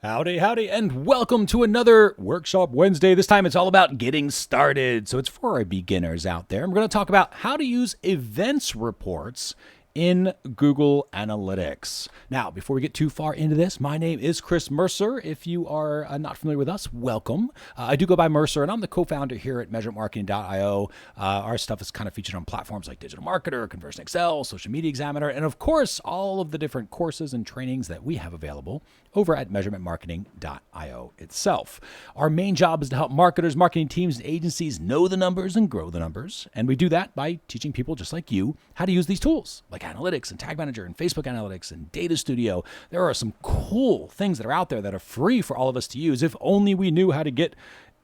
Howdy, howdy, and welcome to another Workshop Wednesday. This time it's all about getting started. So it's for our beginners out there. We're going to talk about how to use events reports in Google Analytics. Now, before we get too far into this, my name is Chris Mercer. If you are not familiar with us, welcome. I do go by Mercer, and I'm the co-founder here at MeasurementMarketing.io. Our stuff is kind of featured on platforms like Digital Marketer, Conversion Excel, Social Media Examiner, and of course, all of the different courses and trainings that we have available over at MeasurementMarketing.io itself. Our main job is to help marketers, marketing teams, and agencies know the numbers and grow the numbers. And we do that by teaching people just like you how to use these tools like Analytics and Tag Manager and Facebook Analytics and Data Studio. There are some cool things that are out there that are free for all of us to use if only we knew how to get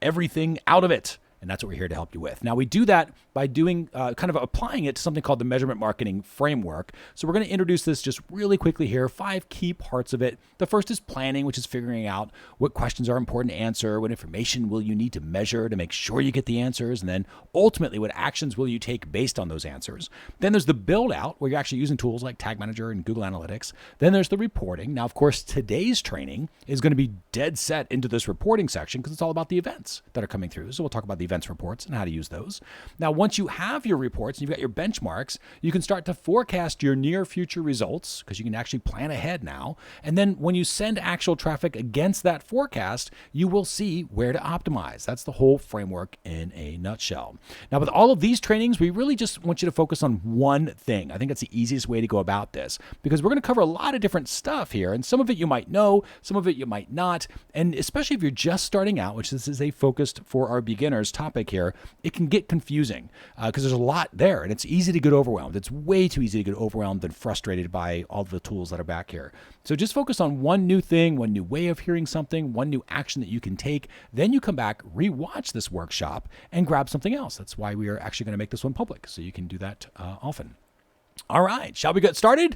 everything out of it. And that's what we're here to help you with. Now, we do that by doing kind of applying it to something called the Measurement Marketing Framework. So we're going to introduce this just really quickly here. 5 key parts of it. The first is planning, which is figuring out what questions are important to answer, what information will you need to measure to make sure you get the answers, and then ultimately what actions will you take based on those answers. Then there's the build out, where you're actually using tools like Tag Manager and Google Analytics. Then there's the reporting. Now, of course, today's training is going to be dead set into this reporting section because it's all about the events that are coming through. So we'll talk about the events reports and how to use those. Now, once you have your reports and you've got your benchmarks, you can start to forecast your near future results because you can actually plan ahead now. And then when you send actual traffic against that forecast, you will see where to optimize. That's the whole framework in a nutshell. Now, with all of these trainings, we really just want you to focus on one thing. I think that's the easiest way to go about this because we're going to cover a lot of different stuff here. And some of it you might know, some of it you might not. And especially if you're just starting out, which this is a focused for our beginners topic here, it can get confusing because there's a lot there and it's easy to get overwhelmed. It's way too easy to get overwhelmed and frustrated by all the tools that are back here. So just focus on one new thing, one new way of hearing something, one new action that you can take. Then you come back, rewatch this workshop, and grab something else. That's why we are actually going to make this one public, so you can do that often. All right, shall we get started?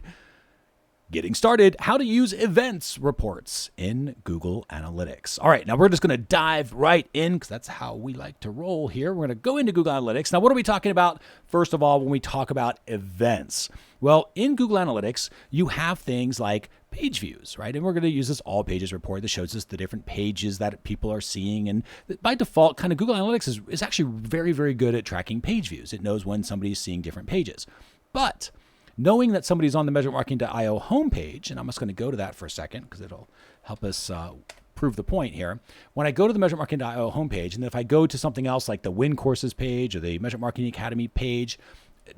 Getting started, how to use events reports in Google Analytics. All right, now we're just going to dive right in because that's how we like to roll here. We're going to go into Google Analytics. Now, what are we talking about? First of all, when we talk about events, well, in Google Analytics, you have things like page views, right? And we're going to use this all pages report that shows us the different pages that people are seeing. And by default, kind of Google Analytics is actually very, very good at tracking page views. It knows when somebody's seeing different pages. But knowing that somebody's on the MeasurementMarketing.io homepage, and I'm just going to go to that for a second because it'll help us prove the point here. When I go to the MeasurementMarketing.io homepage, and then if I go to something else like the Win Courses page or the Measurement Marketing Academy page,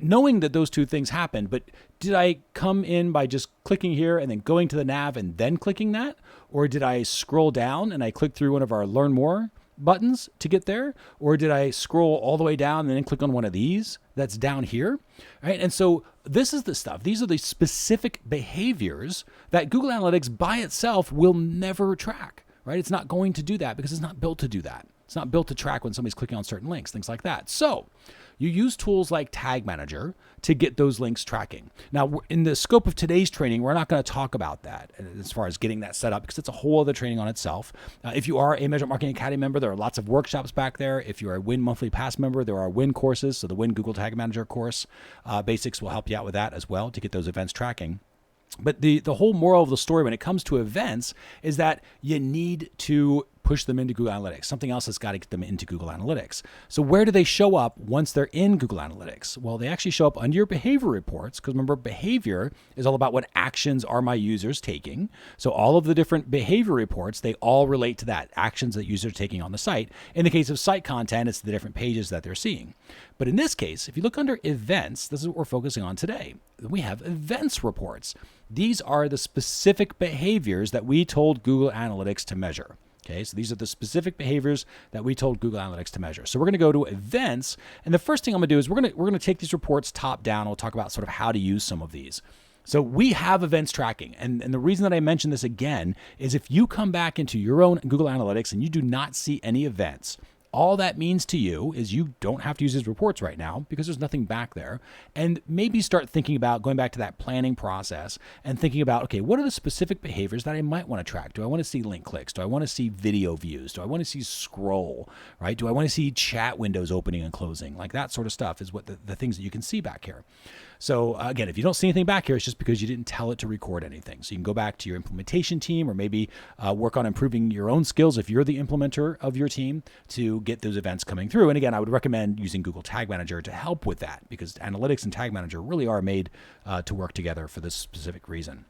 knowing that those two things happened, but did I come in by just clicking here and then going to the nav and then clicking that? Or did I scroll down and I clicked through one of our Learn More buttons to get there? Or did I scroll all the way down and then click on one of these that's down here? Right? And so this is the stuff. These are the specific behaviors that Google Analytics by itself will never track, right? It's not going to do that because it's not built to do that. It's not built to track when somebody's clicking on certain links, things like that. So you use tools like Tag Manager to get those links tracking. Now, in the scope of today's training, we're not going to talk about that as far as getting that set up because it's a whole other training on itself. If you are a Measurement Marketing Academy member, there are lots of workshops back there. If you're a Win Monthly Pass member, there are Win courses. So the Win Google Tag Manager course basics will help you out with that as well to get those events tracking. But the whole moral of the story when it comes to events is that you need to push them into Google Analytics. Something else has got to get them into Google Analytics. So where do they show up once they're in Google Analytics? Well, they actually show up under your behavior reports because remember, behavior is all about what actions are my users taking. So all of the different behavior reports, they all relate to that, actions that users are taking on the site. In the case of site content, it's the different pages that they're seeing. But in this case, if you look under events, this is what we're focusing on today. We have events reports. These are the specific behaviors that we told Google Analytics to measure. Okay, so these are the specific behaviors that we told Google Analytics to measure. So we're going to go to events, and the first thing I'm going to do is we're going to take these reports top down. We'll talk about sort of how to use some of these. So we have events tracking, and the reason that I mention this again is if you come back into your own Google Analytics and you do not see any events, all that means to you is you don't have to use these reports right now because there's nothing back there. And maybe start thinking about going back to that planning process and thinking about, okay, what are the specific behaviors that I might want to track? Do I want to see link clicks? Do I want to see video views? Do I want to see scroll, right? Do I want to see chat windows opening and closing? Like that sort of stuff is what the things that you can see back here. So again, if you don't see anything back here, it's just because you didn't tell it to record anything. So you can go back to your implementation team, or maybe work on improving your own skills if you're the implementer of your team, to get those events coming through. And again, I would recommend using Google Tag Manager to help with that, because analytics and Tag Manager really are made to work together for this specific reason.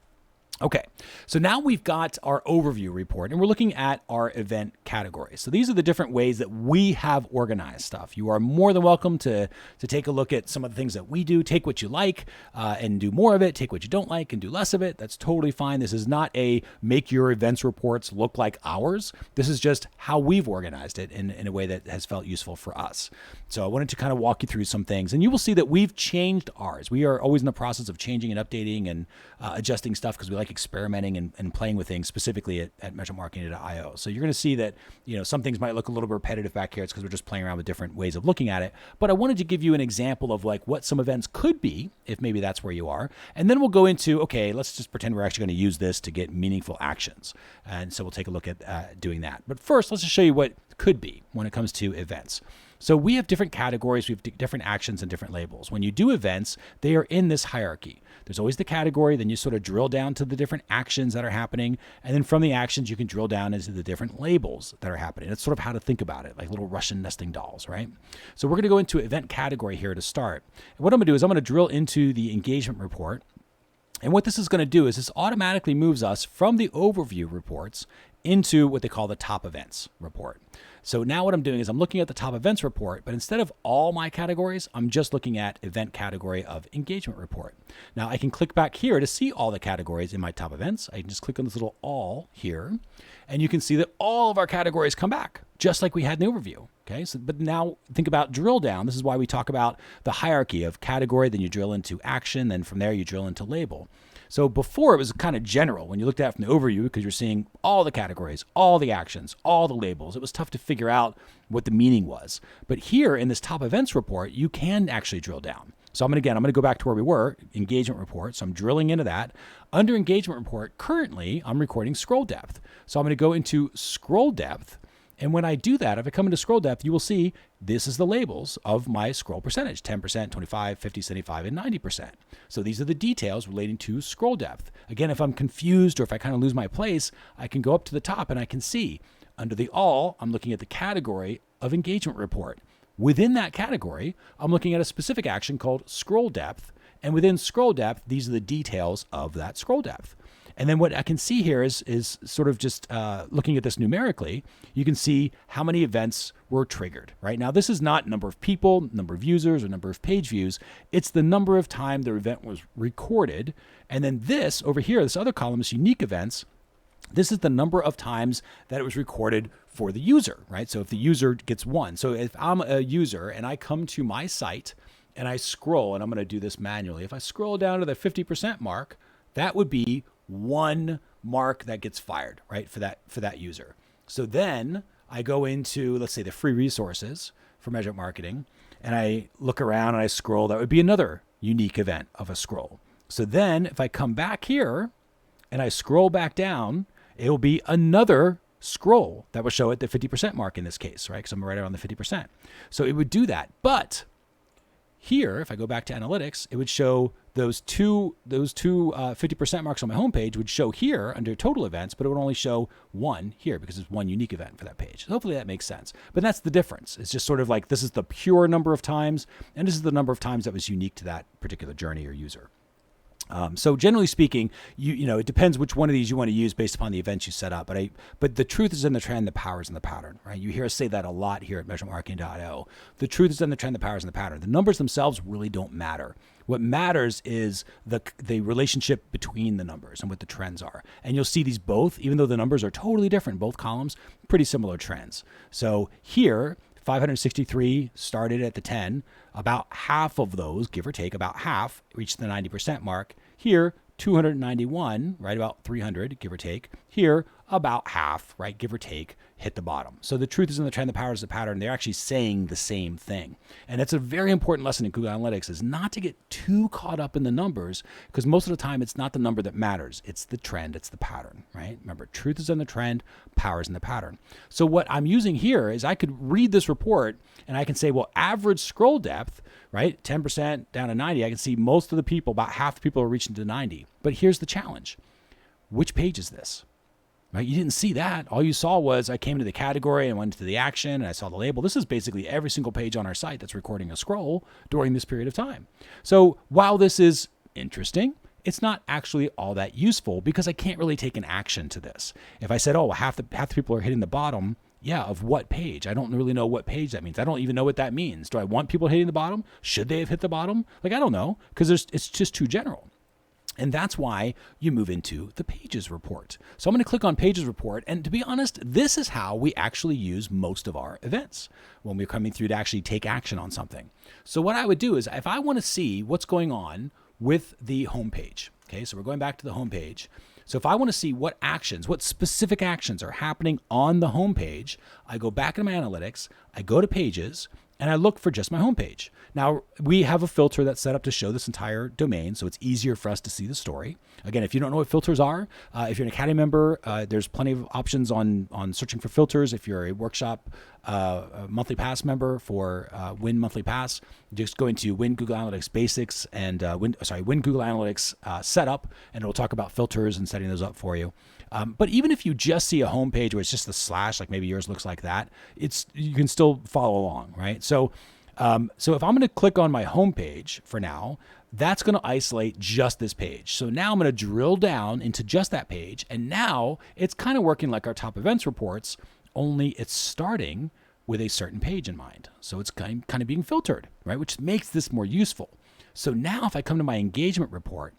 Okay, so now we've got our overview report, and we're looking at our event categories. So these are the different ways that we have organized stuff. You are more than welcome to take a look at some of the things that we do. Take what you like and do more of it. Take what you don't like and do less of it. That's totally fine. This is not a make your events reports look like ours. This is just how we've organized it in a way that has felt useful for us. So I wanted to kind of walk you through some things, and you will see that we've changed ours. We are always in the process of changing and updating and adjusting stuff, because we like experimenting and playing with things, specifically at measuremarketing.io. So you're going to see that, some things might look a little bit repetitive back here. It's because we're just playing around with different ways of looking at it. But I wanted to give you an example of like what some events could be, if maybe that's where you are. And then we'll go into, okay, let's just pretend we're actually going to use this to get meaningful actions. And so we'll take a look at doing that. But first, let's just show you what could be when it comes to events. So we have different categories, we have different actions and different labels. When you do events, they are in this hierarchy. There's always the category, then you sort of drill down to the different actions that are happening. And then from the actions, you can drill down into the different labels that are happening. That's sort of how to think about it, like little Russian nesting dolls, right? So we're going to go into event category here to start. And what I'm going to do is I'm going to drill into the engagement report. And what this is going to do is this automatically moves us from the overview reports into what they call the top events report. So now what I'm doing is I'm looking at the top events report, but instead of all my categories, I'm just looking at event category of engagement report. Now I can click back here to see all the categories in my top events. I can just click on this little all here, and you can see that all of our categories come back, just like we had in the overview. Okay, so but now think about drill down. This is why we talk about the hierarchy of category, then you drill into action, then from there you drill into label. So before it was kind of general when you looked at it from the overview, because you're seeing all the categories, all the actions, all the labels. It was tough to figure out what the meaning was. But here in this top events report, you can actually drill down. So I'm going to go back to where we were, engagement report. So I'm drilling into that. Under engagement report, currently I'm recording scroll depth. So I'm going to go into scroll depth. And when I do that, if I come into scroll depth, you will see this is the labels of my scroll percentage, 10%, 25, 50, 75, and 90%. So these are the details relating to scroll depth. Again, if I'm confused or if I kind of lose my place, I can go up to the top and I can see under the all, I'm looking at the category of engagement report. Within that category, I'm looking at a specific action called scroll depth. And within scroll depth, these are the details of that scroll depth. And then what I can see here is sort of just looking at this numerically, you can see how many events were triggered, right? Now, this is not number of people, number of users, or number of page views. It's the number of time the event was recorded. And then this over here, this other column is unique events. This is the number of times that it was recorded for the user, right? So if the user gets one. So if I'm a user and I come to my site and I scroll, and I'm going to do this manually. If I scroll down to the 50% mark, that would be one mark that gets fired, right, for that user. So then I go into, let's say, the free resources for Measurement Marketing, and I look around and I scroll. That would be another unique event of a scroll. So then if I come back here and I scroll back down, it will be another scroll that will show at the 50% mark in this case, right, because I'm right around the 50%. So it would do that. But here, if I go back to analytics, it would show those two 50% marks on my homepage would show here under total events, but it would only show one here because it's one unique event for that page. So hopefully that makes sense. But that's the difference. It's just sort of like this is the pure number of times, and this is the number of times that was unique to that particular journey or user. So generally speaking, you know, it depends which one of these you want to use based upon the events you set up. But the truth is in the trend, the power is in the pattern, right? You hear us say that a lot here at measuremarketing.io. The truth is in the trend, the power is in the pattern. The numbers themselves really don't matter. What matters is the relationship between the numbers and what the trends are. And you'll see these both, even though the numbers are totally different, both columns, pretty similar trends. So here, 563 started at the 10. About half of those, give or take, about half, reached the 90% mark. Here, 291, right about 300, give or take. Here, about half, right, give or take, hit the bottom. So the truth is in the trend, the power is the pattern. They're actually saying the same thing. And it's a very important lesson in Google Analytics is not to get too caught up in the numbers, because most of the time it's not the number that matters. It's the trend, it's the pattern, right? Remember, truth is in the trend, power is in the pattern. So what I'm using here is I could read this report and I can say, well, average scroll depth, right, 10% down to 90. I can see most of the people, about half the people are reaching to 90. But here's the challenge. Which page is this? Right? You didn't see that. All you saw was I came to the category and went to the action and I saw the label. This is basically every single page on our site that's recording a scroll during this period of time. So while this is interesting, it's not actually all that useful because I can't really take an action to this. If I said, oh, half the people are hitting the bottom, yeah, of what page? I don't really know what page that means. I don't even know what that means. Do I want people hitting the bottom? Should they have hit the bottom? Like, I don't know, because it's just too general. And that's why you move into the Pages report. So I'm going to click on Pages report. And to be honest, this is how we actually use most of our events when we're coming through to actually take action on something. So what I would do is if I want to see what's going on with the homepage, okay, so we're going back to the homepage. So if I want to see what actions, what specific actions are happening on the homepage, I go back into my analytics, I go to Pages, and I look for just my homepage. Now, we have a filter that's set up to show this entire domain, so it's easier for us to see the story. Again, if you don't know what filters are, if you're an Academy member, there's plenty of options on searching for filters. If you're a workshop a monthly pass member for Win Monthly Pass, just go into Win Google Analytics Basics and Win Google Analytics Setup, and it'll talk about filters and setting those up for you. But even if you just see a homepage where it's just the slash, like maybe yours looks like that, you can still follow along, right? So if I'm going to click on my homepage for now, that's going to isolate just this page. So now I'm going to drill down into just that page, and now it's kind of working like our top events reports, only it's starting with a certain page in mind. So it's kind of being filtered, right? Which makes this more useful. So now if I come to my engagement report,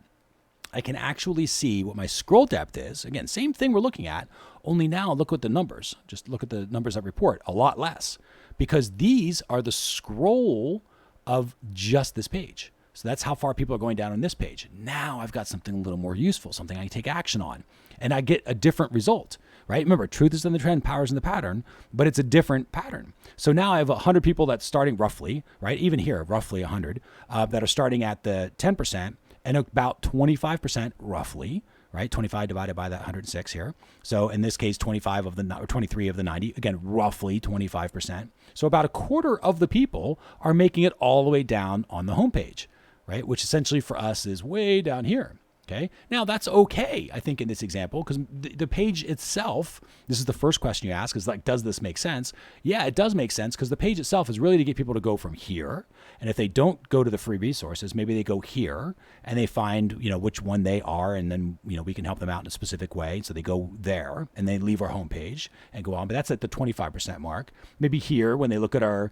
I can actually see what my scroll depth is. Again, same thing we're looking at, only now look at the numbers. Just look at the numbers that report, a lot less, because these are the scroll of just this page. So that's how far people are going down on this page. Now I've got something a little more useful, something I can take action on, and I get a different result, right? Remember, truth is in the trend, power is in the pattern, but it's a different pattern. So now I have 100 people that's starting roughly, right? Even here, roughly 100 that are starting at the 10%, and about 25% roughly, right? 25 divided by that 106 here. So in this case, 23 of the 90, again, roughly 25%. So about a quarter of the people are making it all the way down on the homepage, right? Which essentially for us is way down here. Okay. Now that's okay, I think, in this example, because the page itself, this is the first question you ask, is like, does this make sense? Yeah, it does make sense, because the page itself is really to get people to go from here. And if they don't go to the free resources, maybe they go here and they find, which one they are. And then, we can help them out in a specific way. So they go there and they leave our homepage and go on. But that's at the 25% mark. Maybe here, when they look at our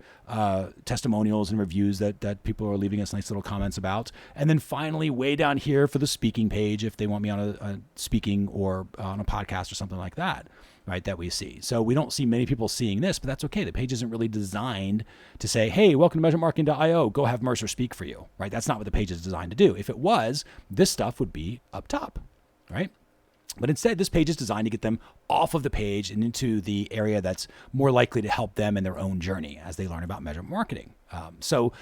testimonials and reviews that people are leaving us nice little comments about. And then finally, way down here for the speaking page, if they want me on a speaking or on a podcast or something like that, right, that we see. So we don't see many people seeing this, but that's okay. The page isn't really designed to say, hey, welcome to measurementmarketing.io, go have Mercer speak for you, right? That's not what the page is designed to do. If it was, this stuff would be up top, right? But instead, this page is designed to get them off of the page and into the area that's more likely to help them in their own journey as they learn about measurement marketing. So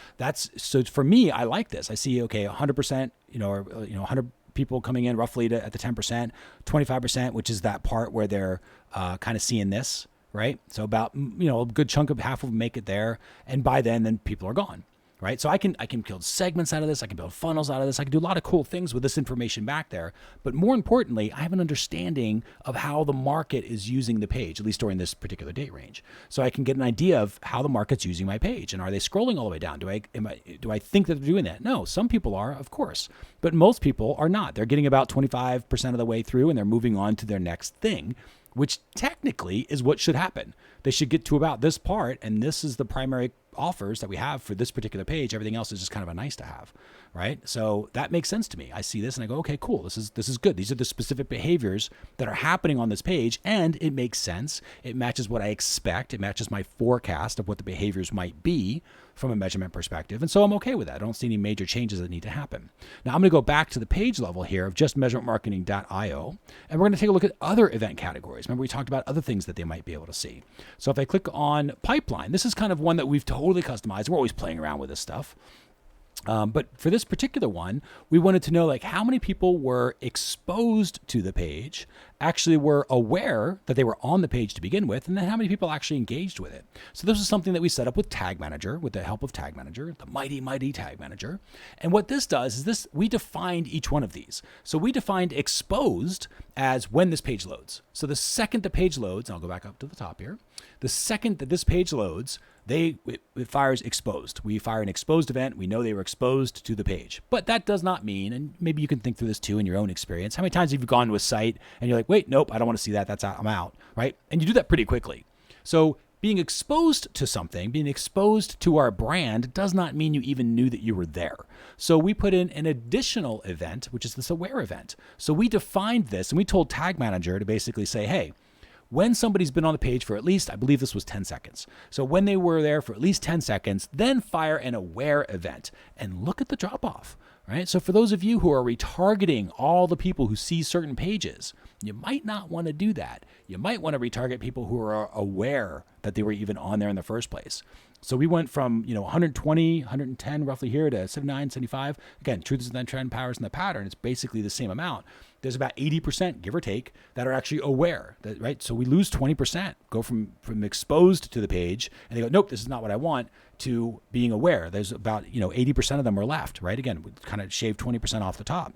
for me, I like this. I see, okay, 100%, 100 people coming in roughly at the 10%, 25%, which is that part where they're kind of seeing this, right? So about, a good chunk of half of them make it there. And by then people are gone, right? So I can build segments out of this. I can build funnels out of this. I can do a lot of cool things with this information back there. But more importantly, I have an understanding of how the market is using the page, at least during this particular date range. So I can get an idea of how the market's using my page. And are they scrolling all the way down? Do I think that they're doing that? No, some people are, of course, but most people are not. They're getting about 25% of the way through and they're moving on to their next thing, which technically is what should happen. They should get to about this part, and this is the primary offers that we have for this particular page. Everything else is just kind of a nice to have, right? So that makes sense to me. I see this and I go, okay, cool. This is good. These are the specific behaviors that are happening on this page, and it makes sense. It matches what I expect. It matches my forecast of what the behaviors might be. from a measurement perspective. And so I'm okay with that. I don't see any major changes that need to happen. Now I'm going to go back to the page level here of just measurementmarketing.io, and we're going to take a look at other event categories. Remember, we talked about other things that they might be able to see. So if I click on pipeline, this is kind of one that we've totally customized. We're always playing around with this stuff. But for this particular one, we wanted to know like how many people were exposed to the page, actually were aware that they were on the page to begin with, and then how many people actually engaged with it. So this is something that we set up with Tag Manager, with the help of Tag Manager, the mighty Tag Manager. And what this does is this, we defined each one of these. So we defined exposed as when this page loads. So the second the page loads, and I'll go back up to the top here, the second that this page loads, it fires exposed. We fire an exposed event. We know they were exposed to the page. But that does not mean, and maybe you can think through this too in your own experience, how many times have you gone to a site and you're like, wait, nope, I don't want to see that. That's out. I'm out, right? And you do that pretty quickly. So being exposed to something, being exposed to our brand does not mean you even knew that you were there. So we put in an additional event, which is this aware event. So we defined this and we told Tag Manager to basically say, hey, when somebody's been on the page for at least, I believe this was 10 seconds. So when they were there for at least 10 seconds, then fire an aware event and look at the drop off, right? So for those of you who are retargeting all the people who see certain pages, you might not want to do that. You might want to retarget people who are aware that they were even on there in the first place. So we went from 120, 110 roughly here to 79, 75. Again, truth is in the trend, power is in the pattern. It's basically the same amount. There's about 80%, give or take, that are actually aware, right? So we lose 20%, go from exposed to the page, and they go, nope, this is not what I want, to being aware. There's about 80% of them are left, right? Again, we kind of shave 20% off the top.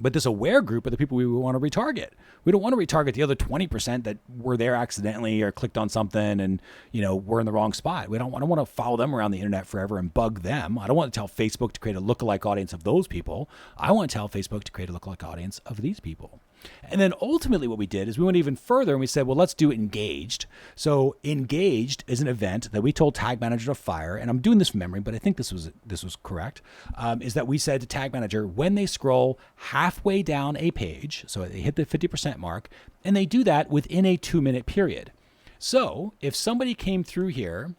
But this aware group are the people we want to retarget. We don't want to retarget the other 20% that were there accidentally or clicked on something and, were in the wrong spot. I don't want to follow them around the internet forever and bug them. I don't want to tell Facebook to create a lookalike audience of those people. I want to tell Facebook to create a lookalike audience of these people. And then ultimately what we did is we went even further and we said, well, let's do engaged. So engaged is an event that we told Tag Manager to fire. And I'm doing this from memory, but I think this was correct, is that we said to Tag Manager, when they scroll halfway down a page, so they hit the 50% mark, and they do that within a 2-minute period. So if somebody came through here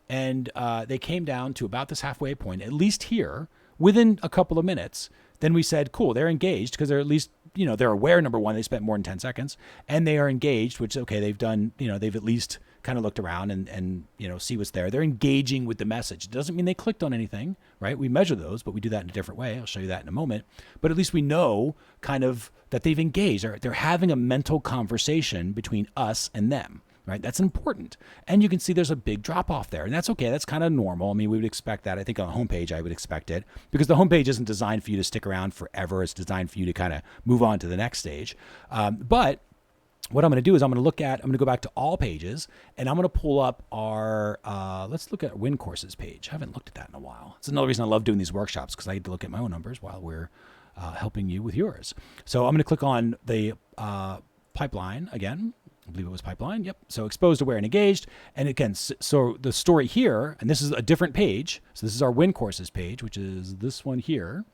and they came down to about this halfway point, at least here, within a couple of minutes, then we said, cool, they're engaged because they're at least, they're aware, number one, they spent more than 10 seconds, and they are engaged, which, okay, they've done, they've at least kind of looked around and see what's there. They're engaging with the message. It doesn't mean they clicked on anything, right? We measure those, but we do that in a different way. I'll show you that in a moment. But at least we know kind of that they've engaged, or they're having a mental conversation between us and them. Right? That's important. And you can see there's a big drop off there. And that's okay. That's kind of normal. I mean, we would expect that. I think on a homepage, I would expect it because the homepage isn't designed for you to stick around forever. It's designed for you to kind of move on to the next stage. But what I'm going to do is I'm going to go back to all pages and I'm going to pull up our, let's look at Win Courses page. I haven't looked at that in a while. It's another reason I love doing these workshops because I get to look at my own numbers while we're helping you with yours. So I'm going to click on the pipeline again. I believe it was pipeline. Yep. So exposed, aware, and engaged. And again, so the story here, and this is a different page. So this is our Win Courses page, which is this one here.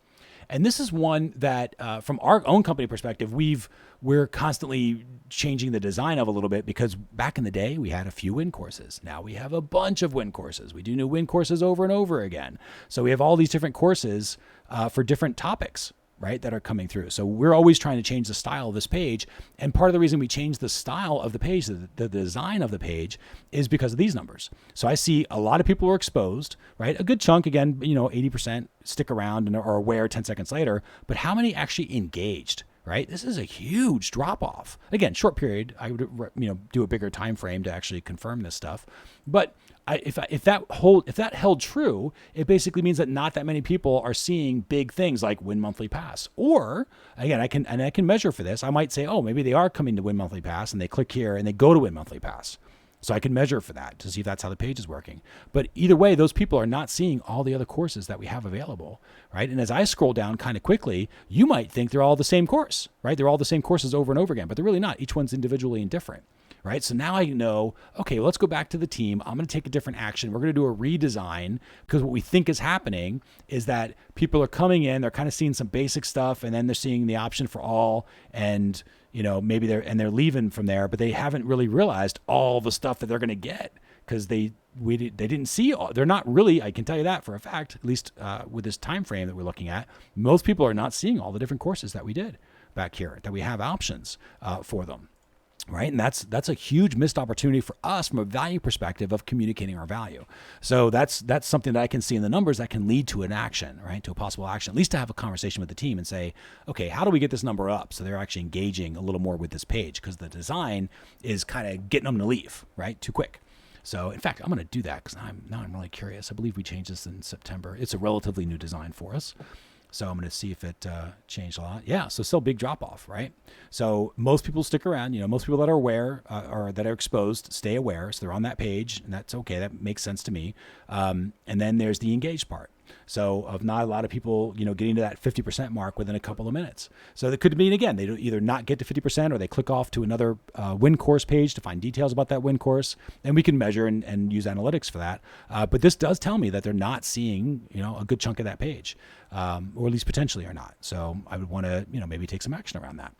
And this is one that from our own company perspective, we're constantly changing the design of a little bit because back in the day, we had a few Win Courses. Now we have a bunch of Win Courses. We do new Win Courses over and over again. So we have all these different courses for different topics, right, that are coming through. So we're always trying to change the style of this page. And part of the reason we change the style of the page, the design of the page, is because of these numbers. So I see a lot of people were exposed, right? A good chunk, again, 80% stick around and are aware 10 seconds later, but how many actually engaged? Right? This is a huge drop off. Again, short period. I would do a bigger time frame to actually confirm this stuff. But if that held true, it basically means that not that many people are seeing big things like Win Monthly Pass. Or again, I can measure for this. I might say, oh, maybe they are coming to Win Monthly Pass and they click here and they go to Win Monthly Pass. So I can measure for that to see if that's how the page is working. But either way, those people are not seeing all the other courses that we have available, right? And as I scroll down kind of quickly, you might think they're all the same course, right? They're all the same courses over and over again, but they're really not. Each one's individually and different, right? So now I know, okay, let's go back to the team. I'm going to take a different action. We're going to do a redesign because what we think is happening is that people are coming in, they're kind of seeing some basic stuff, and then they're seeing the option for all, and maybe they're leaving from there, but they haven't really realized all the stuff that they're going to get because they didn't see they're not really, I can tell you that for a fact, at least with this time frame that we're looking at, most people are not seeing all the different courses that we did back here, that we have options for them. Right. And that's a huge missed opportunity for us from a value perspective of communicating our value. So that's something that I can see in the numbers that can lead to an action, right? To a possible action, at least to have a conversation with the team and say, okay, how do we get this number up so they're actually engaging a little more with this page? Because the design is kind of getting them to leave, right? Too quick. So in fact, I'm going to do that because I'm really curious. I believe we changed this in September. It's a relatively new design for us. So I'm going to see if it changed a lot. Yeah, so still big drop off, right? So most people stick around. Most people that are aware or that are exposed stay aware. So they're on that page, and that's okay. That makes sense to me. And then there's the engaged part. So of not a lot of people, getting to that 50% mark within a couple of minutes. So that could mean, again, they either not get to 50% or they click off to another win course page to find details about that win course. And we can measure and use analytics for that. But this does tell me that they're not seeing, a good chunk of that page, or at least potentially are not. So I would want to, maybe take some action around that.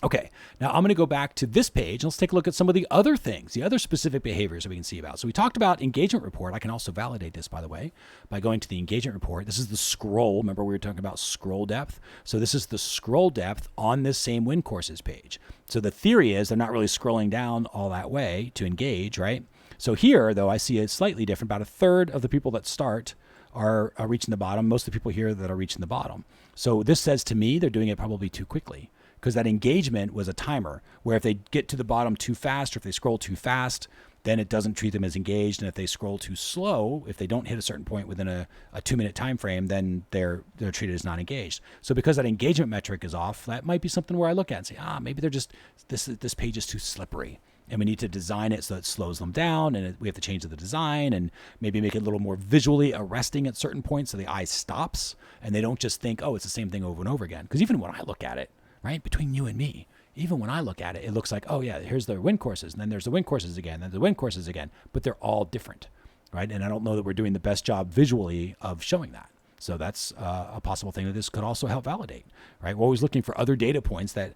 Okay, now I'm going to go back to this page. Let's take a look at some of the other things, the other specific behaviors that we can see about. So we talked about engagement report. I can also validate this, by the way, by going to the engagement report. This is the scroll. Remember, we were talking about scroll depth. So this is the scroll depth on this same win courses page. So the theory is they're not really scrolling down all that way to engage, right? So here, though, I see it slightly different. About a third of the people that start are reaching the bottom. Most of the people here that are reaching the bottom. So this says to me they're doing it probably too quickly, because that engagement was a timer where if they get to the bottom too fast or if they scroll too fast, then it doesn't treat them as engaged. And if they scroll too slow, if they don't hit a certain point within a 2-minute time frame, then they're treated as not engaged. So because that engagement metric is off, that might be something where I look at and say, maybe they're just, this page is too slippery. And we need to design it so it slows them down, and we have to change the design and maybe make it a little more visually arresting at certain points so the eye stops and they don't just think, it's the same thing over and over again. Because even when I look at it, right, between you and me, even when I look at it, it looks like, here's the win courses, and then there's the win courses again, and the win courses again, but they're all different, right? And I don't know that we're doing the best job visually of showing that. So that's a possible thing that this could also help validate, right? We're always looking for other data points that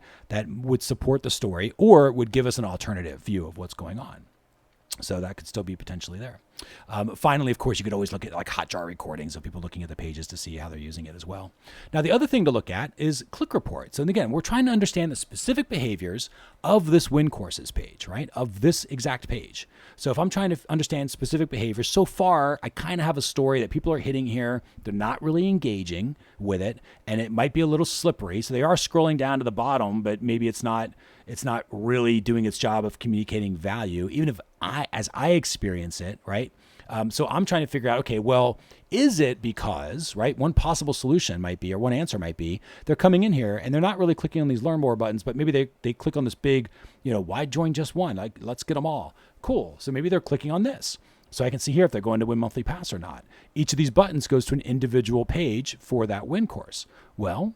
would support the story or would give us an alternative view of what's going on. So that could still be potentially there. Finally, of course, you could always look at like Hotjar recordings of people looking at the pages to see how they're using it as well. Now, the other thing to look at is click reports. And again, we're trying to understand the specific behaviors of this win courses page, right? Of this exact page. So if I'm trying to understand specific behaviors, so far, I kind of have a story that people are hitting here. They're not really engaging with it, and it might be a little slippery. So they are scrolling down to the bottom, but maybe it's not really doing its job of communicating value, even if as I experience it, right? So I'm trying to figure out, okay, well, is it because, right? One possible solution might be, or one answer might be, they're coming in here and they're not really clicking on these learn more buttons, but maybe they click on this big, why join just one? Like, let's get them all. Cool. So maybe they're clicking on this. So I can see here if they're going to Win Monthly Pass or not. Each of these buttons goes to an individual page for that win course. Well,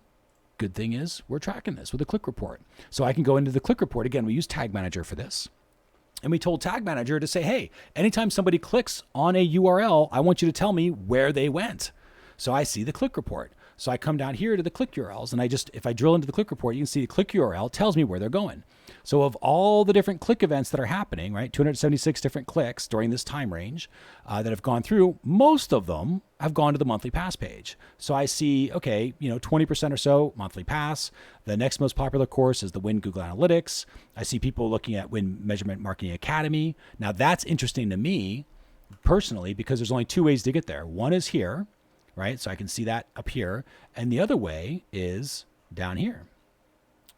good thing is we're tracking this with a click report. So I can go into the click report. Again, we use Tag Manager for this. And we told Tag Manager to say, hey, anytime somebody clicks on a URL, I want you to tell me where they went. So I see the click report. So I come down here to the click URLs, and if I drill into the click report, you can see the click URL tells me where they're going. So of all the different click events that are happening, right, 276 different clicks during this time range that have gone through, most of them have gone to the monthly pass page. So I see, 20% or so monthly pass. The next most popular course is the Win Google Analytics. I see people looking at Win Measurement Marketing Academy. Now that's interesting to me personally because there's only two ways to get there. One is here, right? So I can see that up here. And the other way is down here.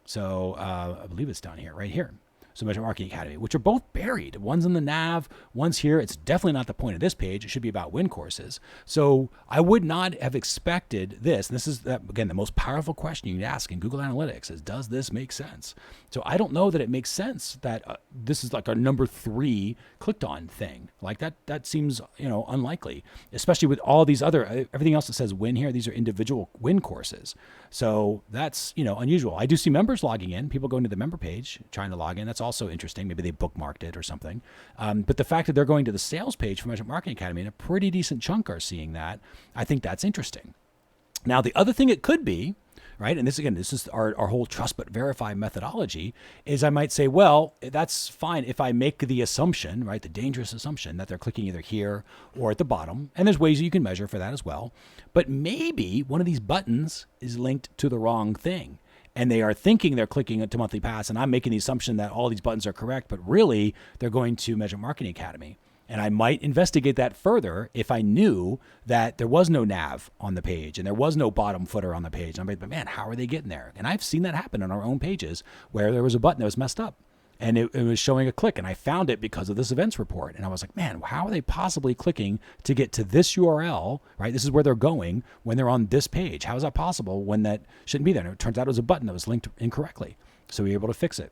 So I believe it's down here, right here. So Measurement Marketing Academy, which are both buried. One's in the nav, one's here. It's definitely not the point of this page. It should be about win courses. So I would not have expected this. And this is, again, the most powerful question you can ask in Google Analytics is, does this make sense? So I don't know that it makes sense that this is like our number 3 clicked on thing. Like that seems, unlikely, especially with all these other, everything else that says win here. These are individual win courses. So that's, unusual. I do see members logging in, people going to the member page, trying to log in. That's also interesting. Maybe they bookmarked it or something. But the fact that they're going to the sales page for Measurement Marketing Academy, and a pretty decent chunk are seeing that, I think that's interesting. Now, the other thing it could be, right? And this is our whole trust but verify methodology is I might say, well, that's fine if I make the assumption, right, the dangerous assumption that they're clicking either here or at the bottom. And there's ways you can measure for that as well. But maybe one of these buttons is linked to the wrong thing. And they are thinking they're clicking to Monthly Pass, and I'm making the assumption that all these buttons are correct, but really they're going to Measurement Marketing Academy. And I might investigate that further if I knew that there was no nav on the page and there was no bottom footer on the page. I'm like, but man, how are they getting there? And I've seen that happen on our own pages where there was a button that was messed up and it was showing a click. And I found it because of this events report. And I was like, man, how are they possibly clicking to get to this URL, right? This is where they're going when they're on this page. How is that possible when that shouldn't be there? And it turns out it was a button that was linked incorrectly. So we were able to fix it.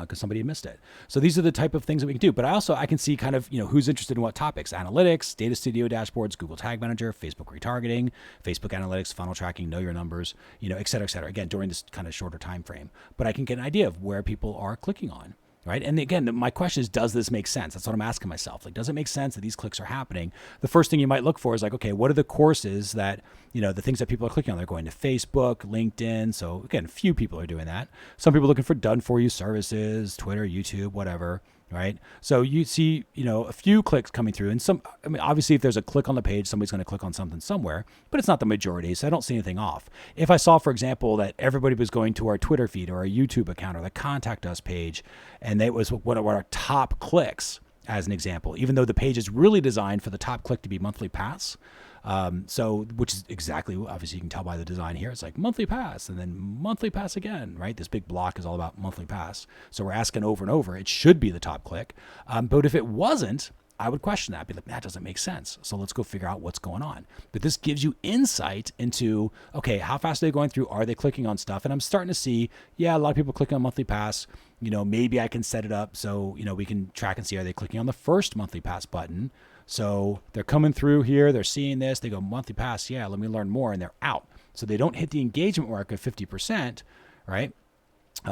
Because somebody had missed it. So these are the type of things that we can do. But I can see kind of, who's interested in what topics: analytics, Data Studio dashboards, Google Tag Manager, Facebook retargeting, Facebook analytics, funnel tracking, know your numbers, et cetera, et cetera. Again, during this kind of shorter time frame. But I can get an idea of where people are clicking on. Right. And again, my question is, does this make sense? That's what I'm asking myself. Like, does it make sense that these clicks are happening? The first thing you might look for is like, okay, what are the courses that, the things that people are clicking on? They're going to Facebook, LinkedIn. So again, few people are doing that. Some people are looking for done for you services, Twitter, YouTube, whatever. Right. So you see, a few clicks coming through, and obviously if there's a click on the page, somebody's going to click on something somewhere, but it's not the majority. So I don't see anything off. If I saw, for example, that everybody was going to our Twitter feed or our YouTube account or the contact us page, and it was one of our top clicks, as an example, even though the page is really designed for the top click to be Monthly Pass. Which is exactly, obviously you can tell by the design here, it's like Monthly Pass and then Monthly Pass again, right? This big block is all about Monthly Pass. So we're asking over and over, it should be the top click. But if it wasn't, I would question that. Be like, that doesn't make sense. So let's go figure out what's going on. But this gives you insight into, okay, how fast are they going through? Are they clicking on stuff? And I'm starting to see, a lot of people clicking on Monthly Pass. Maybe I can set it up so, we can track and see, are they clicking on the first Monthly Pass button? So they're coming through here, they're seeing this, they go Monthly Pass, let me learn more, and they're out. So they don't hit the engagement mark of 50%, right?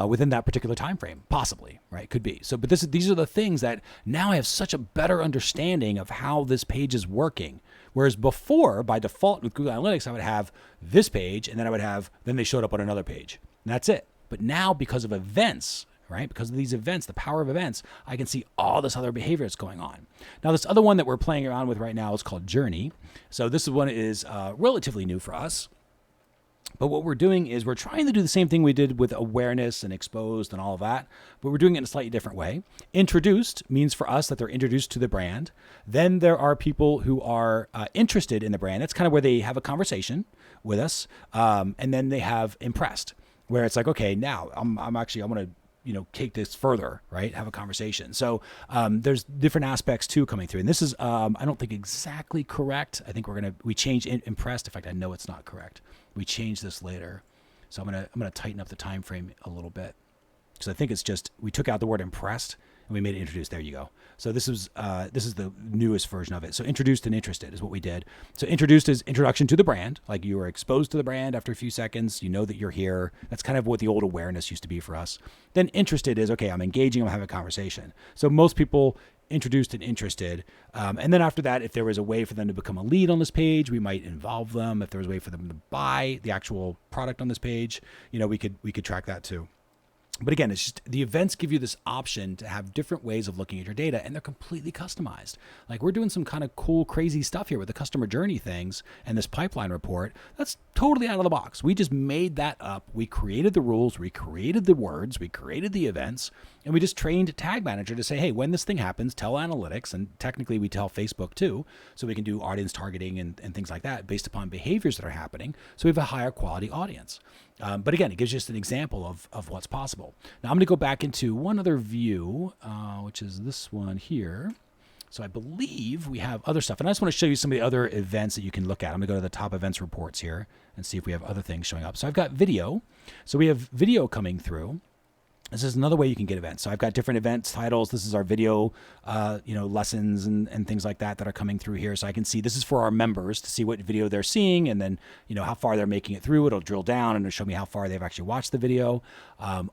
Within that particular time frame, possibly, right? Could be. So, but these are the things that now I have such a better understanding of how this page is working. Whereas before, by default with Google Analytics, I would have this page, and then they showed up on another page, and that's it. But now, because of events, right? Because of these events, the power of events, I can see all this other behavior that's going on. Now, this other one that we're playing around with right now is called Journey. So this one is relatively new for us. But what we're doing is we're trying to do the same thing we did with awareness and exposed and all of that, but we're doing it in a slightly different way. Introduced means for us that they're introduced to the brand. Then there are people who are interested in the brand. That's kind of where they have a conversation with us. And then they have impressed, where it's like, okay, now I'm going to take this further, right? Have a conversation. So there's different aspects too coming through. And this is, I don't think exactly correct. I think we changed impressed. In fact, I know it's not correct. We changed this later. So I'm going to tighten up the time frame a little bit. Because I think it's just, we took out the word impressed and we made it introduced. There you go. So this is the newest version of it. So introduced and interested is what we did. So introduced is introduction to the brand. Like you were exposed to the brand after a few seconds. You know that you're here. That's kind of what the old awareness used to be for us. Then interested is, okay, I'm engaging, I'm having a conversation. So most people introduced and interested. And then after that, if there was a way for them to become a lead on this page, we might involve them. If there was a way for them to buy the actual product on this page, we could track that too. But again, it's just the events give you this option to have different ways of looking at your data, and they're completely customized. Like we're doing some kind of cool, crazy stuff here with the customer journey things and this pipeline report. That's totally out of the box. We just made that up. We created the rules, we created the words, we created the events, and we just trained Tag Manager to say, hey, when this thing happens, tell analytics, and technically we tell Facebook too, so we can do audience targeting and things like that based upon behaviors that are happening. So we have a higher quality audience. But again, it gives you just an example of what's possible. Now I'm going to go back into one other view, which is this one here. So I believe we have other stuff. And I just want to show you some of the other events that you can look at. I'm going to go to the top events reports here and see if we have other things showing up. So I've got video. So we have video coming through. This is another way you can get events. So I've got different events titles. This is our video, lessons and things like that are coming through here. So I can see this is for our members to see what video they're seeing, and then, how far they're making it through. It'll drill down and it'll show me how far they've actually watched the video.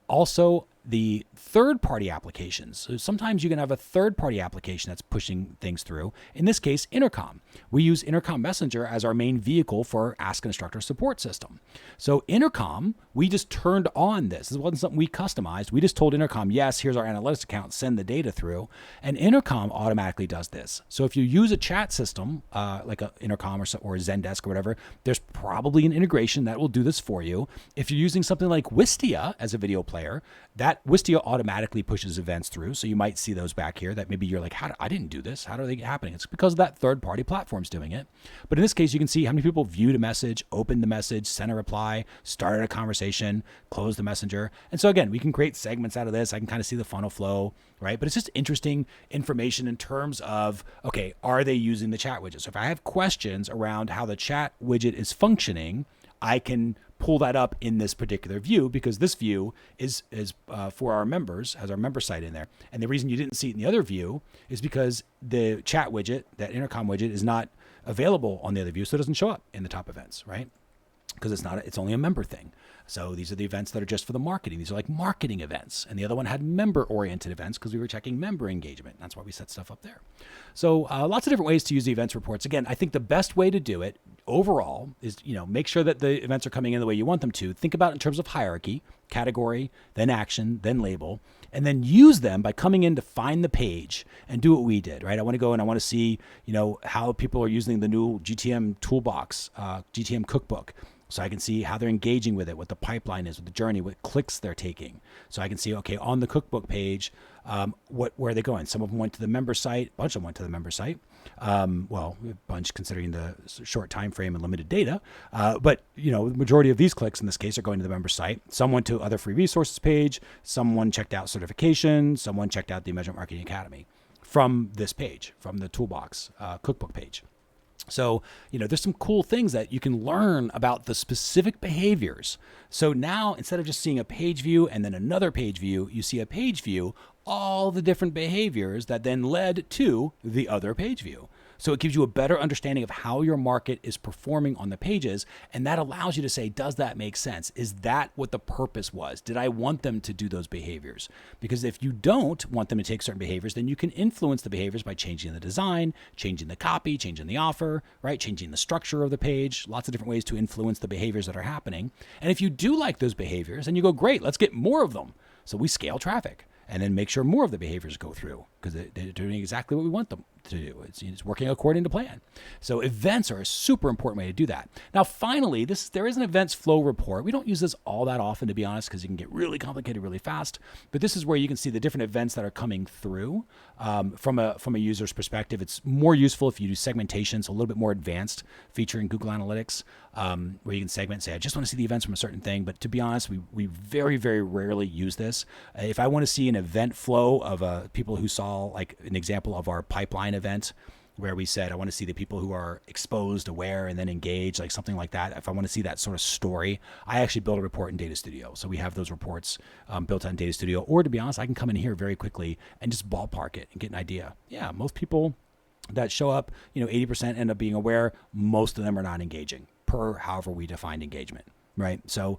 Also, the third-party applications. So sometimes you can have a third-party application that's pushing things through. In this case, Intercom. We use Intercom Messenger as our main vehicle for our Ask an Instructor support system. So Intercom, we just turned on this. This wasn't something we customized. We just told Intercom, yes, here's our analytics account, send the data through. And Intercom automatically does this. So if you use a chat system, like a Intercom or Zendesk or whatever, there's probably an integration that will do this for you. If you're using something like Wistia as a video player, that Wistia automatically pushes events through. So you might see those back here that maybe you're like, I didn't do this. How are they happening? It's because that third-party platform's doing it. But in this case, you can see how many people viewed a message, opened the message, sent a reply, started a conversation, closed the messenger. And so again, we can create segments out of this. I can kind of see the funnel flow, right? But it's just interesting information in terms of, okay, are they using the chat widget? So if I have questions around how the chat widget is functioning, I can pull that up in this particular view, because this view is for our members, has our member site in there. And the reason you didn't see it in the other view is because the chat widget, that Intercom widget, is not available on the other view, so it doesn't show up in the top events, right? Because it's only a member thing. So these are the events that are just for the marketing. These are like marketing events. And the other one had member-oriented events because we were checking member engagement. That's why we set stuff up there. So lots of different ways to use the events reports. Again, I think the best way to do it overall is, make sure that the events are coming in the way you want them to. Think about it in terms of hierarchy, category, then action, then label, and then use them by coming in to find the page and do what we did, right? I want to go and I want to see, how people are using the new GTM toolbox, GTM cookbook. So I can see how they're engaging with it, what the pipeline is, what the journey, what clicks they're taking. So I can see, okay, on the cookbook page, where are they going? Some of them went to the member site. A bunch of them went to the member site. Well, a bunch considering the short time frame and limited data. But the majority of these clicks in this case are going to the member site. Some went to other free resources page. Someone checked out certification. Someone checked out the Measurement Marketing Academy from this page, from the toolbox cookbook page. So, there's some cool things that you can learn about the specific behaviors. So now, instead of just seeing a page view and then another page view, you see a page view, all the different behaviors that then led to the other page view. So it gives you a better understanding of how your market is performing on the pages. And that allows you to say, does that make sense? Is that what the purpose was? Did I want them to do those behaviors? Because if you don't want them to take certain behaviors, then you can influence the behaviors by changing the design, changing the copy, changing the offer, right? Changing the structure of the page, lots of different ways to influence the behaviors that are happening. And if you do like those behaviors, then you go, great, let's get more of them. So we scale traffic and then make sure more of the behaviors go through because they're doing exactly what we want them to do. It's working according to plan. So events are a super important way to do that. Now, finally, there is an events flow report. We don't use this all that often, to be honest, because it can get really complicated really fast. But this is where you can see the different events that are coming through from a user's perspective. It's more useful if you do segmentation, so a little bit more advanced feature in Google Analytics, where you can segment and say, I just want to see the events from a certain thing. But to be honest, we very, very rarely use this. If I want to see an event flow of people who saw, like an example of our pipeline event, where we said, I want to see the people who are exposed, aware, and then engaged, like something like that. If I want to see that sort of story, I actually build a report in Data Studio. So we have those reports built on Data Studio. Or to be honest, I can come in here very quickly and just ballpark it and get an idea. Yeah, most people that show up, 80% end up being aware. Most of them are not engaging per however we defined engagement. Right. So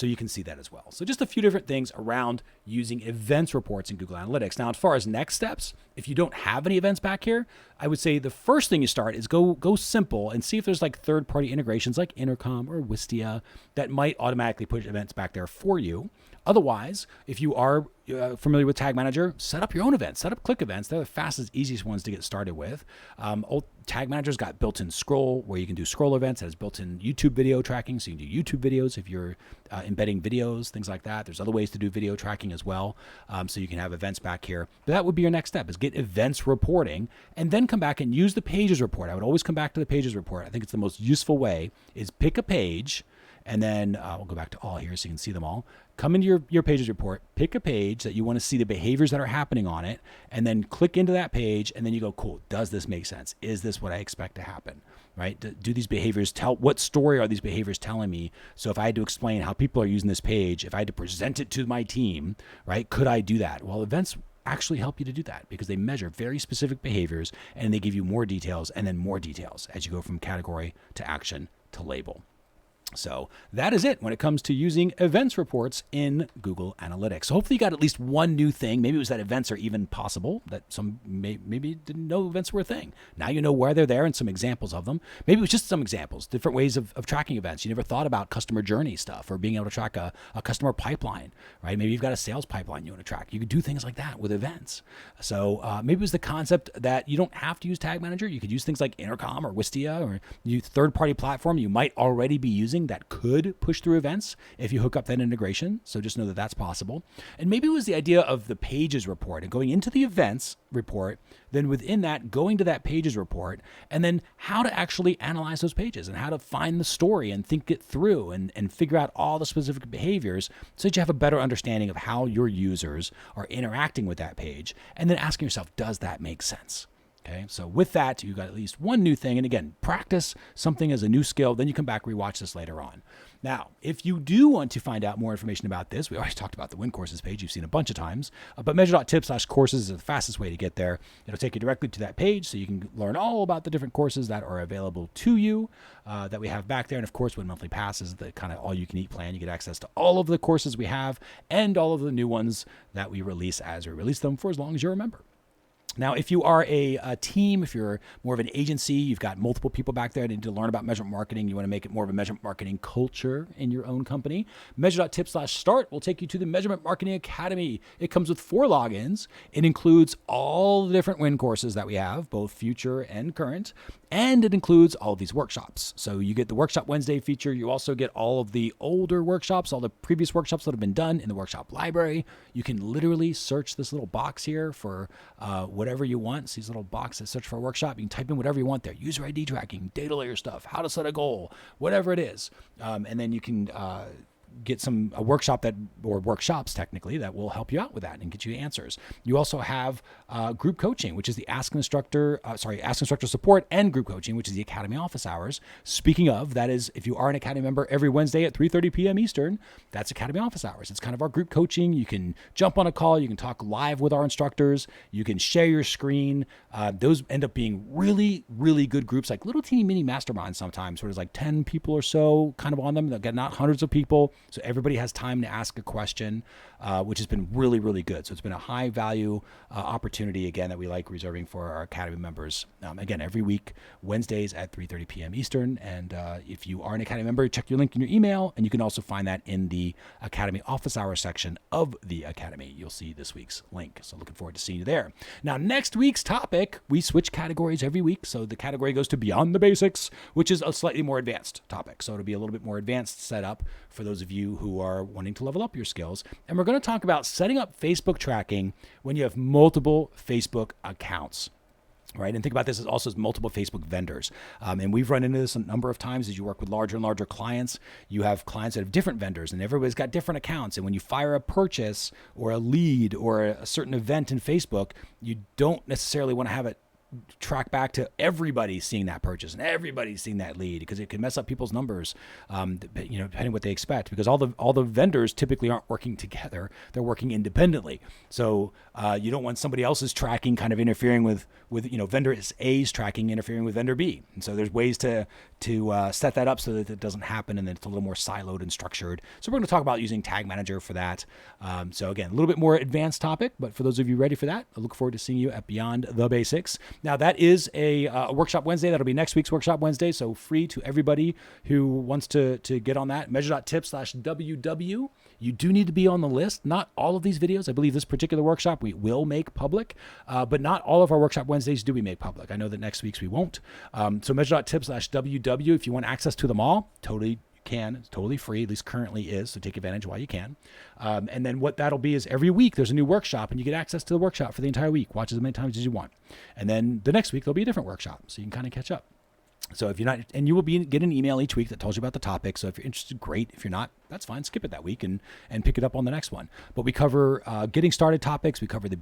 you can see that as well. So just a few different things around using events reports in Google Analytics. Now, as far as next steps, if you don't have any events back here, I would say the first thing you start is go simple and see if there's like third-party integrations like Intercom or Wistia that might automatically push events back there for you. Otherwise, if you are familiar with Tag Manager, set up your own events, set up Click events. They're the fastest, easiest ones to get started with. Tag Manager's got built-in scroll where you can do scroll events. It has built-in YouTube video tracking, so you can do YouTube videos if you're embedding videos, things like that. There's other ways to do video tracking as well, so you can have events back here. But that would be your next step, is get events reporting and then come back and use the pages report. I would always come back to the pages report. I think it's the most useful way, is pick a page, and then we'll go back to all here so you can see them all. Come into your pages report, pick a page that you want to see the behaviors that are happening on it, and then click into that page, and then you go, cool, does this make sense? Is this what I expect to happen, right? Do these behaviors what story are these behaviors telling me? So if I had to explain how people are using this page, if I had to present it to my team, right, could I do that? Well, events actually help you to do that because they measure very specific behaviors, and they give you more details and then more details as you go from category to action to label. So that is it when it comes to using events reports in Google Analytics. So hopefully you got at least one new thing. Maybe it was that events are even possible, that some maybe didn't know events were a thing. Now you know why they're there and some examples of them. Maybe it was just some examples, different ways of tracking events. You never thought about customer journey stuff or being able to track a customer pipeline, right? Maybe you've got a sales pipeline you want to track. You could do things like that with events. So maybe it was the concept that you don't have to use Tag Manager. You could use things like Intercom or Wistia or third-party platform you might already be using that could push through events if you hook up that integration. So just know that that's possible. And maybe it was the idea of the pages report and going into the events report, then within that, going to that pages report, and then how to actually analyze those pages and how to find the story and think it through and figure out all the specific behaviors so that you have a better understanding of how your users are interacting with that page. And then asking yourself, does that make sense? Okay, so with that, you got at least one new thing. And again, practice something as a new skill. Then you come back, rewatch this later on. Now, if you do want to find out more information about this, we already talked about the Win Courses page. You've seen a bunch of times. But measure.tips/courses is the fastest way to get there. It'll take you directly to that page so you can learn all about the different courses that are available to you that we have back there. And of course, Win Monthly Pass is the kind of all-you-can-eat plan. You get access to all of the courses we have and all of the new ones that we release as we release them for as long as you're a member. Now, if you are a team, if you're more of an agency, you've got multiple people back there that need to learn about measurement marketing, you want to make it more of a measurement marketing culture in your own company, measure.tips/start will take you to the Measurement Marketing Academy. It comes with 4 logins. It includes all the different Win courses that we have, both future and current, and it includes all of these workshops. So you get the Workshop Wednesday feature. You also get all of the older workshops, all the previous workshops that have been done in the workshop library. You can literally search this little box here for whatever you want. It's these little boxes, search for a workshop. You can type in whatever you want there. User ID tracking, data layer stuff, how to set a goal, whatever it is. And then you can get a workshop or workshops technically that will help you out with that and get you answers. You also have group coaching, which is the Ask Instructor support, and group coaching, which is the Academy office hours. Speaking of, that is, if you are an Academy member, every Wednesday at 3:30 p.m. Eastern, that's Academy office hours. It's kind of our group coaching. You can jump on a call. You can talk live with our instructors. You can share your screen. Those end up being really, really good groups, like little teeny mini masterminds sometimes, where there's like 10 people or so kind of on them. They'll get not hundreds of people. So everybody has time to ask a question, which has been really, really good. So it's been a high value opportunity, again, that we like reserving for our Academy members. Again, every week, Wednesdays at 3:30 p.m. Eastern. And if you are an Academy member, check your link in your email. And you can also find that in the Academy office hours section of the Academy. You'll see this week's link. So looking forward to seeing you there. Now, next week's topic, we switch categories every week. So the category goes to Beyond the Basics, which is a slightly more advanced topic. So it'll be a little bit more advanced setup for those of you who are wanting to level up your skills. And we're going to talk about setting up Facebook tracking when you have multiple Facebook accounts. Right. And think about this as also as multiple Facebook vendors. And we've run into this a number of times as you work with larger and larger clients. You have clients that have different vendors and everybody's got different accounts. And when you fire a purchase or a lead or a certain event in Facebook, you don't necessarily want to have it track back to everybody seeing that purchase and everybody seeing that lead, because it can mess up people's numbers, depending on what they expect, because all the vendors typically aren't working together. They're working independently. So you don't want somebody else's tracking kind of interfering with vendor A's tracking interfering with vendor B. And so there's ways to set that up so that it doesn't happen and then it's a little more siloed and structured. So we're going to talk about using Tag Manager for that. So again, a little bit more advanced topic, but for those of you ready for that, I look forward to seeing you at Beyond the Basics. Now, that is a Workshop Wednesday. That'll be next week's Workshop Wednesday, so free to everybody who wants to get on that. Measure.tips/WW. You do need to be on the list. Not all of these videos. I believe this particular workshop we will make public, but not all of our Workshop Wednesdays do we make public. I know that next week's we won't. So measure.tips/WW. If you want access to them all, totally can. It's totally free, at least currently is, so take advantage while you can. And then what that'll be is every week there's a new workshop and you get access to the workshop for the entire week. Watch as many times as you want. And then the next week there'll be a different workshop, so you can kind of catch up. So if you're not, and you will get an email each week that tells you about the topic. So if you're interested, great. If you're not, that's fine. Skip it that week and pick it up on the next one. But we cover getting started topics. We cover the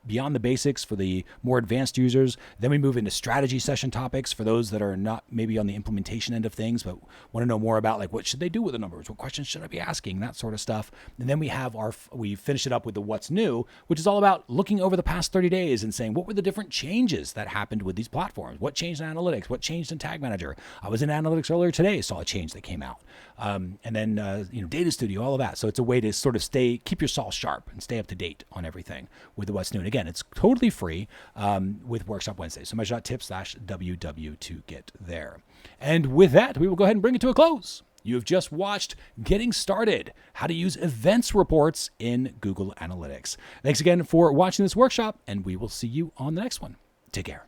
Beyond the Basics for the more advanced users. Then we move into strategy session topics for those that are not maybe on the implementation end of things, but want to know more about like what should they do with the numbers? What questions should I be asking? That sort of stuff. And then we finish it up with the what's new, which is all about looking over the past 30 days and saying, what were the different changes that happened with these platforms? What changed in analytics? What changed changed in Tag Manager. I was in Analytics earlier today, saw a change that came out. And then, Data Studio, all of that. So it's a way to sort of keep your saw sharp and stay up to date on everything with what's new. And again, it's totally free with Workshop Wednesday. So measure.tips/WW to get there. And with that, we will go ahead and bring it to a close. You have just watched Getting Started, how to use events reports in Google Analytics. Thanks again for watching this workshop, and we will see you on the next one. Take care.